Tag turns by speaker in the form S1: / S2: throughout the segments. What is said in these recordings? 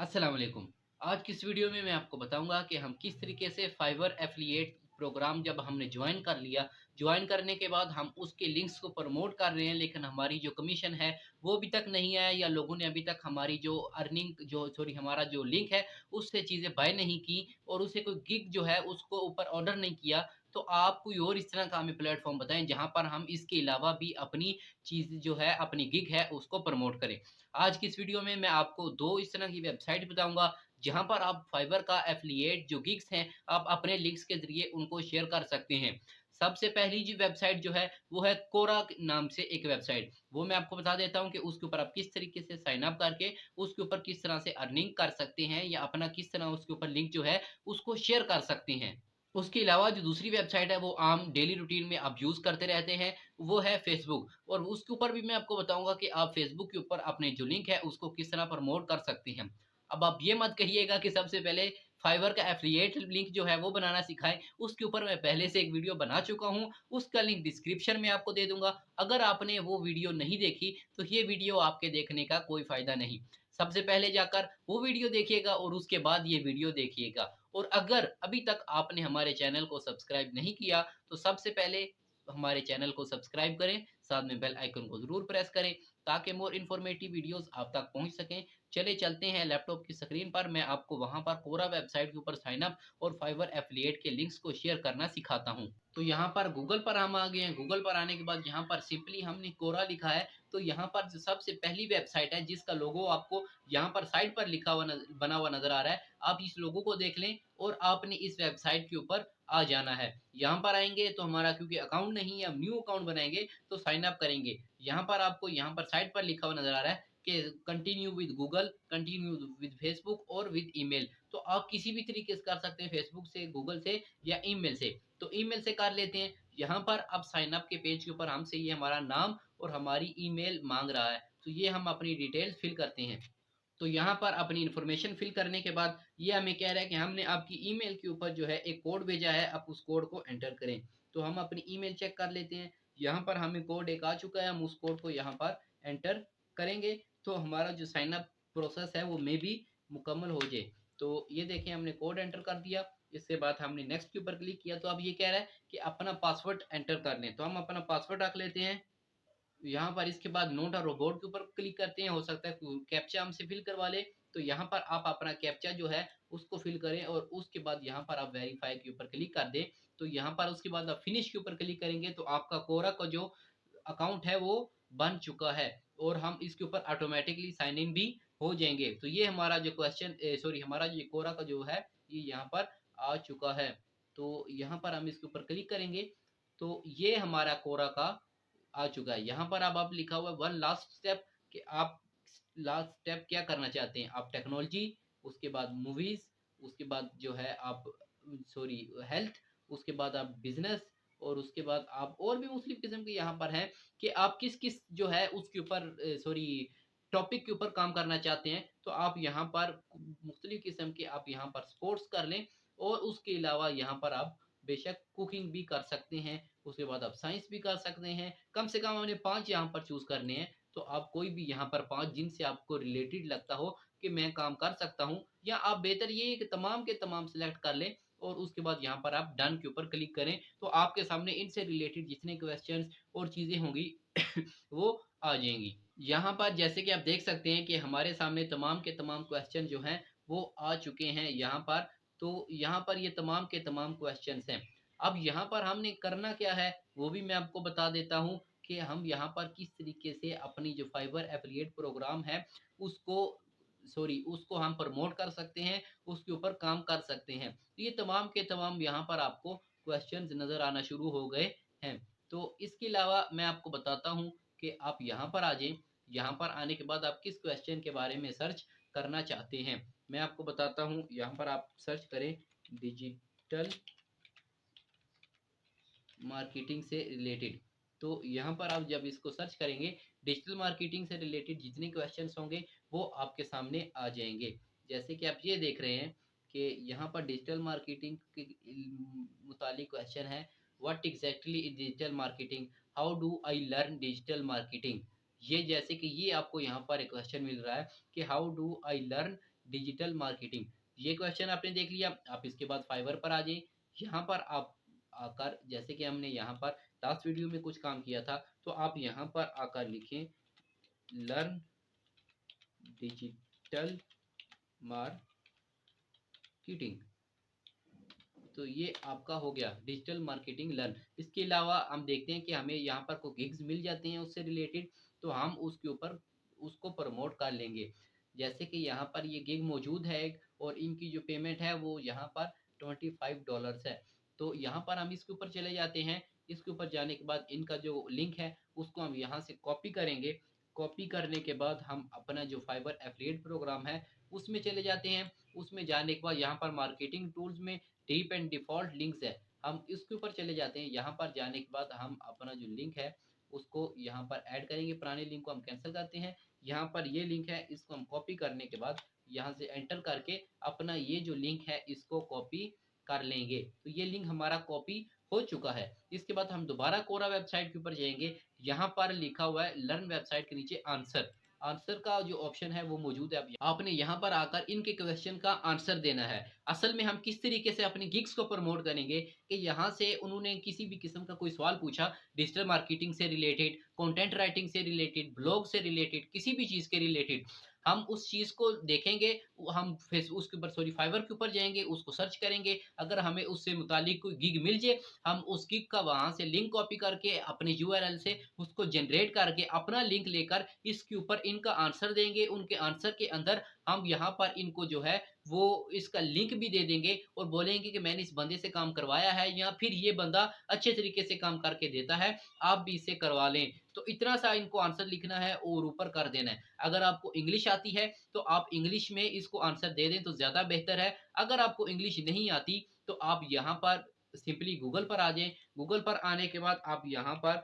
S1: अस्सलाम वालेकुम। आज की इस वीडियो में मैं आपको बताऊँगा कि हम किस तरीके से फाइवर एफ़िलिएट प्रोग्राम जब हमने जॉइन कर लिया, जॉइन करने के बाद हम उसके लिंक्स को प्रमोट कर रहे हैं, लेकिन हमारी जो कमीशन है, वो अभी तक नहीं आया या लोगों ने अभी तक हमारी जो अर्निंग जो सॉरी हमारा जो लिंक है, उससे चीज़ें बाय नहीं की और उसे कोई गिग जो है, उसको ऊपर ऑर्डर नहीं किया। तो आप कोई और इस तरह का हमें प्लेटफ़ॉर्म बताएँ, जहाँ पर हम इसके अलावा भी अपनी चीज़ जो है, अपनी गिग है, उसको प्रमोट करें। आज की इस वीडियो में मैं आपको 2 इस तरह की वेबसाइट बताऊँगा, जहाँ पर आप फाइवर का एफ़िलिएट जो गिग्स हैं, आप अपने लिंक्स के ज़रिए उनको शेयर कर सकते हैं। सबसे पहली जो वेबसाइट जो है, वो है कोरा नाम से एक वेबसाइट। वो मैं आपको बता देता हूँ कि उसके ऊपर आप किस तरीके से साइन अप करके उसके ऊपर किस तरह से अर्निंग कर सकते हैं या अपना किस तरह उसके ऊपर लिंक जो है, उसको शेयर कर सकते हैं। उसके अलावा जो दूसरी वेबसाइट है, वो आम डेली रूटीन में आप यूज़ करते रहते हैं, वो है फ़ेसबुक और उसके ऊपर भी मैं आपको बताऊँगा कि आप फ़ेसबुक के ऊपर अपने जो लिंक है, उसको किस तरह प्रमोट कर सकते हैं। अब आप ये मत कहिएगा कि सबसे पहले फाइवर का एफ़िलिएट लिंक जो है, वो बनाना सिखाएँ, उसके ऊपर मैं पहले से एक वीडियो बना चुका हूँ, उसका लिंक डिस्क्रिप्शन में आपको दे दूँगा। अगर आपने वो वीडियो नहीं देखी, तो ये वीडियो आपके देखने का कोई फ़ायदा नहीं। सबसे पहले जाकर वो वीडियो देखिएगा और उसके बाद ये वीडियो देखिएगा। और अगर अभी तक आपने हमारे चैनल को सब्सक्राइब नहीं किया, तो सबसे पहले हमारे चैनल को सब्सक्राइब करें, साथ में बेल आइकन को ज़रूर प्रेस करें, ताकि मोर इन्फॉर्मेटिव वीडियोज़ आप तक पहुँच सकें। चले चलते हैं लैपटॉप की स्क्रीन पर, मैं आपको वहाँ पर कोरा वेबसाइट के ऊपर साइन अप और फाइवर एफ़िलिएट के लिंक्स को शेयर करना सिखाता हूँ। तो यहाँ पर गूगल पर हम आ गए हैं, गूगल पर आने के बाद यहाँ पर सिंपली हमने कोरा लिखा है, तो यहाँ पर जो सबसे पहली वेबसाइट है, जिसका लोगो आपको यहाँ पर साइड पर लिखा हुआ बना हुआ नज़र आ रहा है, आप इस लोगो को देख लें और आपने इस वेबसाइट के ऊपर आ जाना है। यहाँ पर आएँगे तो हमारा क्योंकि अकाउंट नहीं है, हम न्यू अकाउंट बनाएँगे तो साइन अप करेंगे। यहाँ पर आपको यहाँ पर साइड पर लिखा हुआ नज़र आ रहा है कि continue with Google, continue with Facebook और विद ईमेल। तो आप किसी भी तरीके से कर सकते हैं, फेसबुक से, गूगल से या ईमेल से। तो ईमेल से कर लेते हैं। यहाँ पर अब साइन अप के पेज के ऊपर हमसे ये हमारा नाम और हमारी ईमेल माँग रहा है। तो ये हम अपनी डिटेल्स फिल करते हैं। तो यहाँ पर अपनी इन्फॉर्मेशन फिल करने के बाद ये हमें कह रहा है कि हमने आपकी ईमेल के ऊपर जो है एक कोड भेजा है, आप उस कोड को एंटर करें। तो हम अपनी ईमेल चेक कर लेते हैं। यहाँ पर हमें कोड एक आ चुका है, हम उस कोड को यहाँ पर एंटर करेंगे, तो हमारा जो साइन अप प्रोसेस है वो मे बी मुकम्मल हो जाए। तो ये देखिए हमने कोड एंटर कर दिया, इसके बाद हमने नेक्स्ट के ऊपर क्लिक किया, तो अब ये कह रहा है कि अपना पासवर्ड एंटर कर लें। तो हम अपना पासवर्ड रख लेते हैं। यहाँ पर इसके बाद नोट अ रोबोट के ऊपर क्लिक करते हैं, हो सकता है कैप्चा हमसे फिल करवा ले, तो यहाँ पर आप अपना कैप्चा जो है उसको फिल करें और उसके बाद यहाँ पर आप वेरीफाई के ऊपर क्लिक कर दें। तो यहाँ पर उसके बाद आप फिनिश के ऊपर क्लिक करेंगे, तो आपका कोरा का जो अकाउंट है वो बन चुका है और हम इसके ऊपर ऑटोमेटिकली साइन इन भी हो जाएंगे। तो ये हमारा जो क्वेश्चन सॉरी हमारा जो कोरा का जो है, ये यहाँ पर आ चुका है। तो यहाँ पर हम इसके ऊपर क्लिक करेंगे, तो ये हमारा कोरा का आ चुका है। यहाँ पर अब लिखा हुआ है वन लास्ट स्टेप, कि आप लास्ट स्टेप क्या करना चाहते हैं। आप टेक्नोलॉजी, उसके बाद मूवीज़, उसके बाद जो है आप सॉरी हेल्थ, उसके बाद आप बिज़नेस और उसके बाद आप और भी मुख्तलिफ किस्म के यहाँ पर हैं कि आप किस-किस जो है उसके ऊपर सॉरी टॉपिक के ऊपर काम करना चाहते हैं। तो आप यहाँ पर मुख्तलिफ किस्म के आप यहाँ पर स्पोर्ट्स कर लें और उसके अलावा यहाँ पर आप बेशक कुकिंग भी कर सकते हैं, उसके बाद आप साइंस भी कर सकते हैं। कम से कम हमने 5 यहाँ पर चूज़ करने हैं, तो आप कोई भी यहाँ पर 5 जिनसे आपको रिलेटेड लगता हो कि मैं काम कर सकता हूँ, या आप बेहतर ये है कि तमाम के तमाम सेलेक्ट कर लें और उसके बाद यहाँ पर आप डन के ऊपर क्लिक करें, तो आपके सामने इनसे रिलेटेड जितने क्वेश्चंस और चीज़ें होंगी वो आ जाएँगी। यहाँ पर जैसे कि आप देख सकते हैं कि हमारे सामने तमाम के तमाम क्वेश्चन जो हैं वो आ चुके हैं यहाँ पर। तो यहाँ पर ये तमाम के तमाम क्वेश्चंस हैं। अब यहाँ पर हमने करना क्या है, वो भी मैं आपको बता देता हूँ कि हम यहाँ पर किस तरीके से अपनी जो फाइवर एफ़िलिएट प्रोग्राम है, उसको उसको हम प्रमोट कर सकते हैं, उसके ऊपर काम कर सकते हैं। तो ये तमाम के तमाम यहाँ पर आपको क्वेश्चंस नज़र आना शुरू हो गए हैं। तो इसके अलावा मैं आपको बताता हूँ कि आप यहाँ पर आ जाएँ, यहाँ पर आने के बाद आप किस क्वेश्चन के बारे में सर्च करना चाहते हैं। मैं आपको बताता हूँ, यहाँ पर आप सर्च करें डिजिटल मार्केटिंग से रिलेटेड। तो यहाँ पर आप जब इसको सर्च करेंगे, डिजिटल मार्केटिंग से रिलेटेड जितने क्वेश्चंस होंगे वो आपके सामने आ जाएँगे। जैसे कि आप ये देख रहे हैं कि यहाँ पर डिजिटल मार्केटिंग के मुतालिक क्वेश्चन है, what exactly is digital marketing? How do I learn digital marketing? ये जैसे कि ये आपको यहाँ पर एक क्वेश्चन मिल रहा है कि how do I learn digital marketing. ये क्वेश्चन आपने देख लिया। आप इसके बाद फाइवर पर आ जाइए। यहाँ पर आप आकर, जैसे कि हमने यहाँ पर लास्ट वीडियो में कुछ काम किया था, तो आप यहाँ पर आकर लिखें लर्न डिजिटल मार्केटिंग। तो ये आपका हो गया डिजिटल मार्केटिंग लर्न। इसके अलावा हम देखते हैं कि हमें यहाँ पर कोई गिग्स मिल जाते हैं उससे रिलेटेड, तो हम उसके ऊपर उसको प्रमोट कर लेंगे। जैसे कि यहाँ पर ये गिग मौजूद है और इनकी जो पेमेंट है वो यहाँ पर $25 है। तो यहाँ पर हम इसके ऊपर चले जाते हैं। इसके ऊपर जाने के बाद इनका जो लिंक है उसको हम यहाँ से कॉपी करेंगे। कॉपी करने के बाद हम अपना जो फाइवर एफिलिएट प्रोग्राम है उसमें चले जाते हैं। उसमें जाने के बाद यहाँ पर मार्केटिंग टूल्स में डीप एंड डिफॉल्ट लिंक्स है, हम इसके ऊपर चले जाते हैं। यहाँ पर जाने के बाद हम अपना जो लिंक है उसको यहाँ पर ऐड करेंगे। पुराने लिंक को हम कैंसिल करते हैं। यहाँ पर ये लिंक है, इसको हम कॉपी करने के बाद यहाँ से एंटर करके अपना ये जो लिंक है इसको कॉपी कर लेंगे। तो ये लिंक हमारा कॉपी हो चुका है। इसके बाद हम दोबारा कोरा वेबसाइट के ऊपर जाएंगे। यहाँ पर लिखा हुआ है लर्न वेबसाइट के नीचे आंसर। आंसर का जो ऑप्शन है वो मौजूद है। आपने यहाँ पर आकर इनके क्वेश्चन का आंसर देना है। असल में हम किस तरीके से अपनी गिग्स को प्रमोट करेंगे कि यहाँ से उन्होंने किसी भी किस्म का कोई सवाल पूछा डिजिटल मार्केटिंग से रिलेटेड, कंटेंट राइटिंग से रिलेटेड, ब्लॉग से रिलेटेड, किसी भी चीज़ के रिलेटेड, हम उस चीज़ को देखेंगे। हम फेस उसके ऊपर फाइवर के ऊपर जाएंगे, उसको सर्च करेंगे। अगर हमें उससे मुतालिक कोई गिग मिल जाए, हम उस गिग का वहाँ से लिंक कॉपी करके अपने यूआरएल से उसको जनरेट करके अपना लिंक लेकर इसके ऊपर इनका आंसर देंगे। उनके आंसर के अंदर हम यहाँ पर इनको जो है वो इसका लिंक भी दे देंगे और बोलेंगे कि मैंने इस बंदे से काम करवाया है या फिर ये बंदा अच्छे तरीके से काम करके देता है, आप भी इससे करवा लें। तो इतना सा इनको आंसर लिखना है और ऊपर कर देना है। अगर आपको इंग्लिश आती है तो आप इंग्लिश में इसको आंसर दे दें तो ज़्यादा बेहतर है। अगर आपको इंग्लिश नहीं आती तो आप यहाँ पर सिंपली गूगल पर आ जाएं। गूगल पर आने के बाद आप यहाँ पर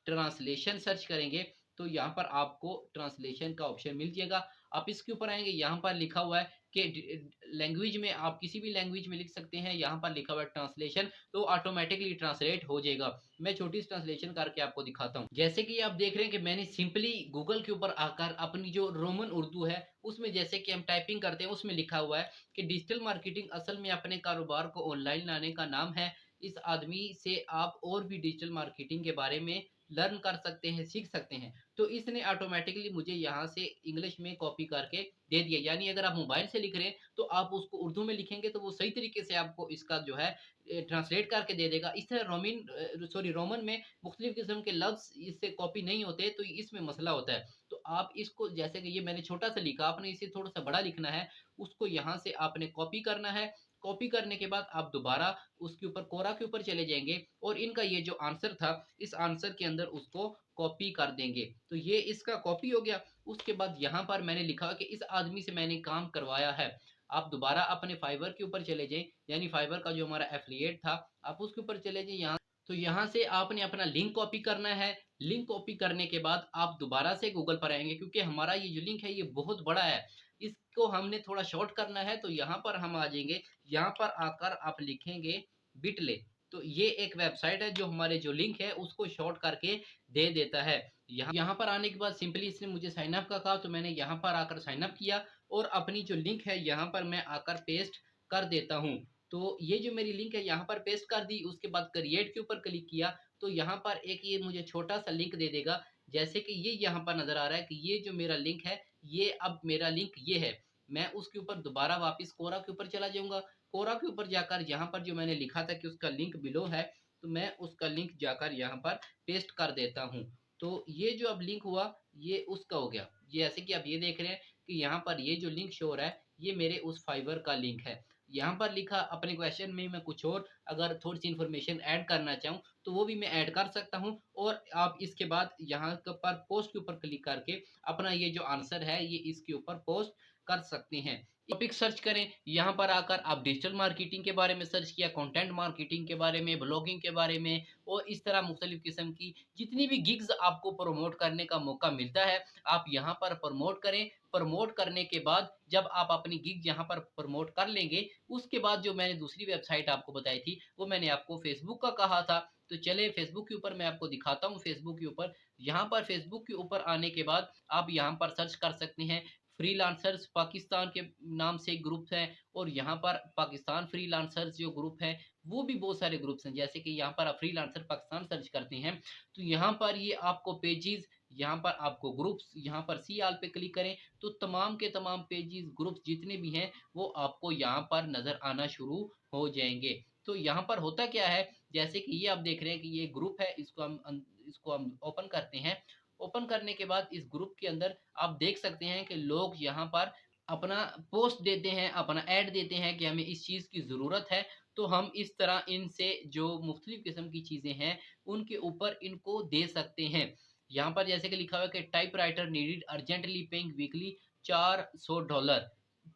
S1: ट्रांसलेशन सर्च करेंगे तो यहाँ पर आपको ट्रांसलेशन का ऑप्शन मिल जाएगा। आप इसके ऊपर आएंगे, यहाँ पर लिखा हुआ है कि लैंग्वेज में आप किसी भी लैंग्वेज में लिख सकते हैं। यहाँ पर लिखा हुआ है ट्रांसलेशन, तो ऑटोमेटिकली ट्रांसलेट हो जाएगा। मैं छोटी सी ट्रांसलेशन करके आपको दिखाता हूँ। जैसे कि आप देख रहे हैं कि मैंने सिंपली गूगल के ऊपर आकर अपनी जो रोमन उर्दू है उसमें जैसे कि हम टाइपिंग करते हैं उसमें लिखा हुआ है कि डिजिटल मार्केटिंग असल में अपने कारोबार को ऑनलाइन लाने का नाम है। इस आदमी से आप और भी डिजिटल मार्केटिंग के बारे में लर्न कर सकते हैं, सीख सकते हैं। तो इसने ऑटोमेटिकली मुझे यहाँ से इंग्लिश में कॉपी करके दे दिया। यानी अगर आप मोबाइल से लिख रहे हैं तो आप उसको उर्दू में लिखेंगे तो वो सही तरीके से आपको इसका जो है ट्रांसलेट करके दे देगा। इस तरह रोमन में मुख्तलिफ किस्म के लफ्ज इससे कॉपी नहीं होते, तो इसमें मसला होता है। तो आप इसको, जैसे कि ये मैंने छोटा सा लिखा, आपने इसे थोड़ा सा बड़ा लिखना है। उसको यहाँ से आपने कॉपी करना है। कॉपी करने के बाद आप दोबारा उसके ऊपर कोरा के ऊपर चले जाएंगे और इनका ये जो आंसर था इस आंसर के अंदर उसको कॉपी कर देंगे। तो ये इसका कॉपी हो गया। उसके बाद यहाँ पर मैंने लिखा कि इस आदमी से मैंने काम करवाया है। आप दोबारा अपने फाइवर के ऊपर चले जाएं, यानी फाइवर का जो हमारा एफिलिएट था आप उसके ऊपर चले जाएं। यहाँ तो यहाँ से आपने अपना लिंक कॉपी करना है। लिंक कॉपी करने के बाद आप दोबारा से गूगल पर आएंगे, क्योंकि हमारा ये जो लिंक है ये बहुत बड़ा है, इसको हमने थोड़ा शॉर्ट करना है। तो यहाँ पर हम आ जाएंगे। यहाँ पर आकर आप लिखेंगे बिटले। तो ये एक वेबसाइट है जो हमारे जो लिंक है उसको शॉर्ट करके दे देता है। यहाँ पर आने के बाद सिंपली इसने मुझे साइन अप का कहा, तो मैंने यहाँ पर आकर साइन अप किया और अपनी जो लिंक है यहाँ पर मैं आकर पेस्ट कर देता हूँ। तो ये जो मेरी लिंक है यहाँ पर पेस्ट कर दी। उसके बाद क्रिएट के ऊपर क्लिक किया तो यहाँ पर एक ये मुझे छोटा सा लिंक दे देगा। जैसे कि ये यहाँ पर नजर आ रहा है कि ये जो मेरा लिंक है ये अब मेरा लिंक ये है। मैं उसके ऊपर दोबारा वापस कोरा के ऊपर चला जाऊंगा। कोरा के ऊपर जाकर यहाँ पर जो मैंने लिखा था कि उसका लिंक बिलो है, तो मैं उसका लिंक जाकर यहाँ पर पेस्ट कर देता हूँ। तो ये जो अब लिंक हुआ ये उसका हो गया। जैसे कि आप ये देख रहे हैं कि यहाँ पर ये जो लिंक शो हो रहा है ये मेरे उस फाइवर का लिंक है। यहाँ पर लिखा अपने क्वेश्चन में मैं कुछ और अगर थोड़ी सी इन्फॉर्मेशन ऐड करना चाहूँ तो वो भी मैं ऐड कर सकता हूँ। और आप इसके बाद यहाँ पर पोस्ट के ऊपर क्लिक करके अपना ये जो आंसर है ये इसके ऊपर पोस्ट कर सकते हैं। टॉपिक सर्च करें, यहाँ पर आकर आप डिजिटल मार्केटिंग के बारे में सर्च किया, कंटेंट मार्केटिंग के बारे में, ब्लॉगिंग के बारे में और इस तरह मुख्तलिफ किस्म की जितनी भी गिग्स आपको प्रमोट करने का मौका मिलता है आप यहाँ पर प्रमोट करें। प्रमोट करने के बाद जब आप अपनी गिग यहाँ पर प्रमोट कर लेंगे उसके बाद जो मैंने दूसरी वेबसाइट आपको बताई थी वो मैंने आपको फेसबुक का कहा था। तो चले फेसबुक के ऊपर मैं आपको दिखाता हूँ। फेसबुक के ऊपर, यहाँ पर फेसबुक के ऊपर आने के बाद आप यहाँ पर सर्च कर सकते हैं फ्रीलांसर्स पाकिस्तान के नाम से एक ग्रुप है, और यहाँ पर पाकिस्तान फ्रीलांसर्स जो ग्रुप है वो भी बहुत सारे ग्रुप्स हैं। जैसे कि यहाँ पर आप फ्रीलांसर पाकिस्तान सर्च करते हैं तो यहाँ पर ये आपको पेजेस, यहाँ पर आपको ग्रुप्स, यहाँ पर सी आल पे क्लिक करें तो तमाम के तमाम पेजेस ग्रुप्स जितने भी हैं वो आपको यहाँ पर नज़र आना शुरू हो जाएंगे। तो यहाँ पर होता क्या है, जैसे कि ये आप देख रहे हैं कि ये ग्रुप है, इसको हम ओपन करते हैं। ओपन करने के बाद इस ग्रुप के अंदर आप देख सकते हैं कि लोग यहाँ पर अपना पोस्ट देते हैं, अपना ऐड देते हैं कि हमें इस चीज़ की ज़रूरत है। तो हम इस तरह इनसे जो मुख्तलिफ किस्म की चीज़ें हैं उनके ऊपर इनको दे सकते हैं। यहाँ पर जैसे कि लिखा हुआ है कि type writer needed urgently paying weekly $400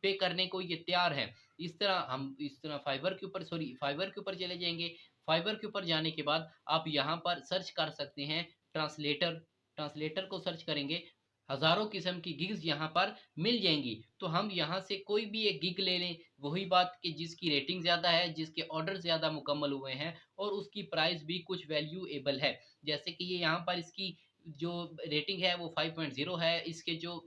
S1: पे करने को ये तैयार है। इस तरह फाइवर के ऊपर चले जाएंगे। फाइवर के ऊपर जाने के बाद आप यहाँ पर सर्च कर सकते हैं ट्रांसलेटर। ट्रांसलेटर को सर्च करेंगे, हज़ारों किस्म की गिग्स यहाँ पर मिल जाएंगी। तो हम यहाँ से कोई भी एक गिग ले लें, वही बात कि जिसकी रेटिंग ज़्यादा है, जिसके ऑर्डर ज़्यादा मुकम्मल हुए हैं और उसकी प्राइस भी कुछ वैल्यूएबल है। जैसे कि ये यहाँ पर इसकी जो रेटिंग है वो 5.0 है, इसके जो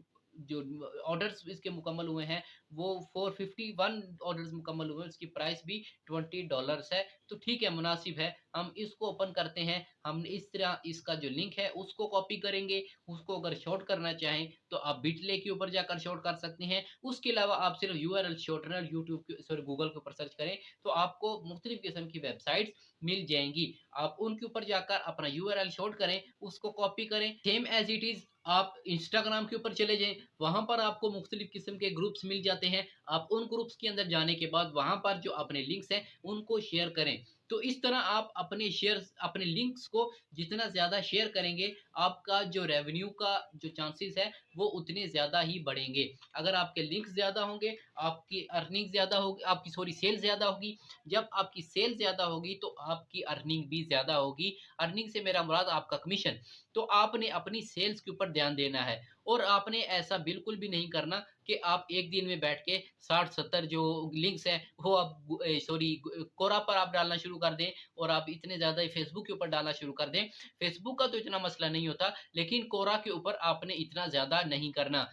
S1: ऑर्डर्स इसके मुकम्मल हुए हैं वो 451 ऑर्डर्स मुकम्मल हुए हैं, उसकी प्राइस भी $20 है। तो ठीक है, मुनासिब है। हम इसको ओपन करते हैं। हम इस तरह इसका जो लिंक है उसको कॉपी करेंगे। उसको अगर शॉर्ट करना चाहें तो आप बिटले के ऊपर जाकर शॉर्ट कर सकते हैं। उसके अलावा आप सिर्फ यूआरएल शॉर्टनर गूगल के ऊपर सर्च करें तो आपको मुख्तलिफ किस्म की वेबसाइट्स मिल जाएंगी। आप उनके ऊपर जाकर अपना यूआरएल शॉर्ट करें, उसको कॉपी करें। सेम एज इट इज़ आप इंस्टाग्राम के ऊपर चले जाएं, वहां पर आपको मुख्तलिफ किस्म के ग्रुप्स मिल जाते हैं। आप उन ग्रुप्स के अंदर जाने के बाद वहां पर जो अपने लिंक्स हैं उनको शेयर करें। तो इस तरह आप अपने लिंक्स को जितना ज़्यादा शेयर करेंगे, आपका जो रेवेन्यू का जो चांसेस है वो उतने ज़्यादा ही बढ़ेंगे। अगर आपके लिंक्स ज़्यादा होंगे, आपकी अर्निंग ज़्यादा होगी, सेल ज़्यादा होगी। जब आपकी सेल ज़्यादा होगी तो आपकी अर्निंग भी ज़्यादा होगी। अर्निंग से मेरा मुराद आपका कमीशन। तो आपने अपनी सेल्स के ऊपर ध्यान देना है, और आपने ऐसा बिल्कुल भी नहीं करना कि आप एक दिन में बैठ के 60-70 जो लिंक्स हैं वो आप कोरा पर आप डालना शुरू कर दें, और आप इतने ज़्यादा फेसबुक के ऊपर डालना शुरू कर दें। फेसबुक का तो इतना मसला नहीं होता, लेकिन कोरा के ऊपर आपने इतना ज़्यादा नहीं करना।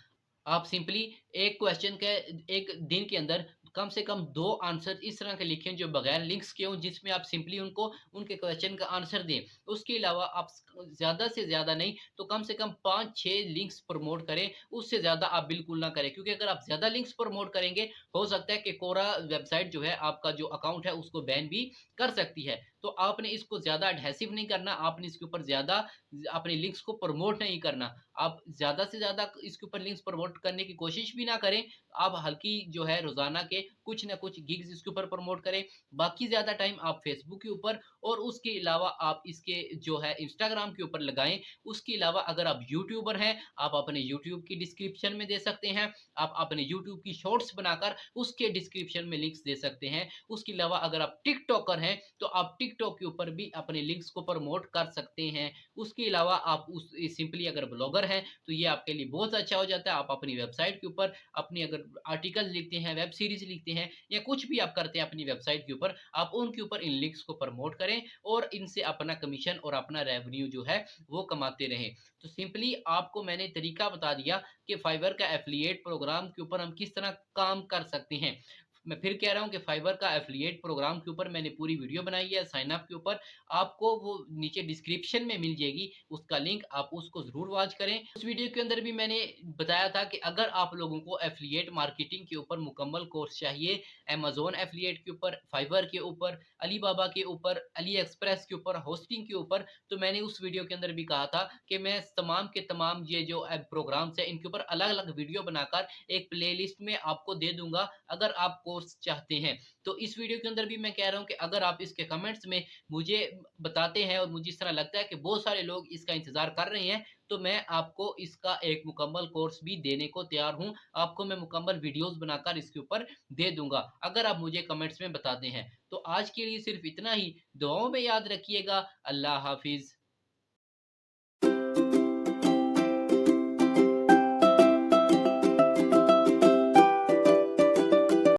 S1: आप सिंपली एक क्वेश्चन के एक दिन के अंदर कम से कम 2 आंसर इस तरह के लिखें जो बगैर लिंक्स के हों, जिसमें आप सिंपली उनको उनके क्वेश्चन का आंसर दें। उसके अलावा आप ज़्यादा से ज़्यादा नहीं तो कम से कम 5-6 लिंक्स प्रमोट करें, उससे ज़्यादा आप बिल्कुल ना करें। क्योंकि अगर आप ज़्यादा लिंक्स प्रमोट करेंगे, हो सकता है कि कोरा वेबसाइट जो है आपका जो अकाउंट है उसको बैन भी कर सकती है। तो आपने इसको ज़्यादा एडहेसिव नहीं करना, आपने इसके ऊपर ज़्यादा अपने लिंक्स को प्रमोट नहीं करना। आप ज़्यादा से ज़्यादा इसके ऊपर लिंक्स प्रमोट करने की कोशिश भी ना करें। आप हल्की जो है रोज़ाना के कुछ ना कुछ गिग्स इसके ऊपर प्रमोट करें। बाकी ज़्यादा टाइम आप फेसबुक के ऊपर, और उसके अलावा आप इसके जो है इंस्टाग्राम के ऊपर लगाएँ। उसके अलावा अगर आप यूट्यूबर हैं, आप अपने यूट्यूब की डिस्क्रिप्शन में दे सकते हैं। आप अपने यूट्यूब की शॉर्ट्स बनाकर उसके डिस्क्रिप्शन में लिंक्स दे सकते हैं। उसके अलावा अगर आप टिकटॉकर हैं तो आप टिकटॉक के ऊपर भी अपने लिंक्स को प्रमोट कर सकते हैं। उसके अलावा आप सिंपली अगर ब्लॉगर हैं तो ये आपके लिए बहुत अच्छा हो जाता है। आप अपनी वेबसाइट के ऊपर अपनी अगर आर्टिकल लिखते हैं, वेब सीरीज लिखते हैं, या कुछ भी आप करते हैं अपनी वेबसाइट के ऊपर, आप उनके ऊपर इन लिंक्स को प्रमोट करें और इनसे अपना कमीशन और अपना रेवेन्यू जो है वो कमाते रहें। तो सिंपली आपको मैंने तरीका बता दिया कि फाइवर का एफिलिएट प्रोग्राम के ऊपर हम किस तरह काम कर सकते हैं। मैं फिर कह रहा हूँ कि फाइवर का एफिलिएट प्रोग्राम के ऊपर मैंने पूरी वीडियो बनाई है साइन अप के ऊपर। आपको वो नीचे डिस्क्रिप्शन में मिल जाएगी उसका लिंक, आप उसको ज़रूर वॉच करें। उस वीडियो के अंदर भी मैंने बताया था कि अगर आप लोगों को एफिलिएट मार्केटिंग के ऊपर मुकम्मल कोर्स चाहिए, अमेज़न एफिलिएट के ऊपर, फाइवर के ऊपर, अलीबाबा के ऊपर, अली एक्सप्रेस के ऊपर, होस्टिंग के ऊपर, तो मैंने उस वीडियो के अंदर भी कहा था कि मैं तमाम के तमाम ये जो प्रोग्राम्स हैं इनके ऊपर अलग-अलग वीडियो बनाकर एक प्लेलिस्ट में आपको दे दूँगा अगर आप कोर्स चाहते हैं। तो इस वीडियो के अंदर भी मैं कह रहा हूँ कि अगर आप इसके कमेंट्स में मुझे बताते हैं और मुझे इस तरह लगता है कि बहुत सारे लोग इसका इंतज़ार कर रहे हैं, तो मैं आपको इसका एक मुकम्मल कोर्स भी देने को तैयार हूँ। आपको मैं मुकम्मल वीडियोज़ बनाकर इसके ऊपर दे दूँगा, अगर आप मुझे कमेंट्स में बताते हैं। तो आज के लिए सिर्फ इतना ही। दुआओं में याद रखिएगा। अल्लाह हाफ़िज़।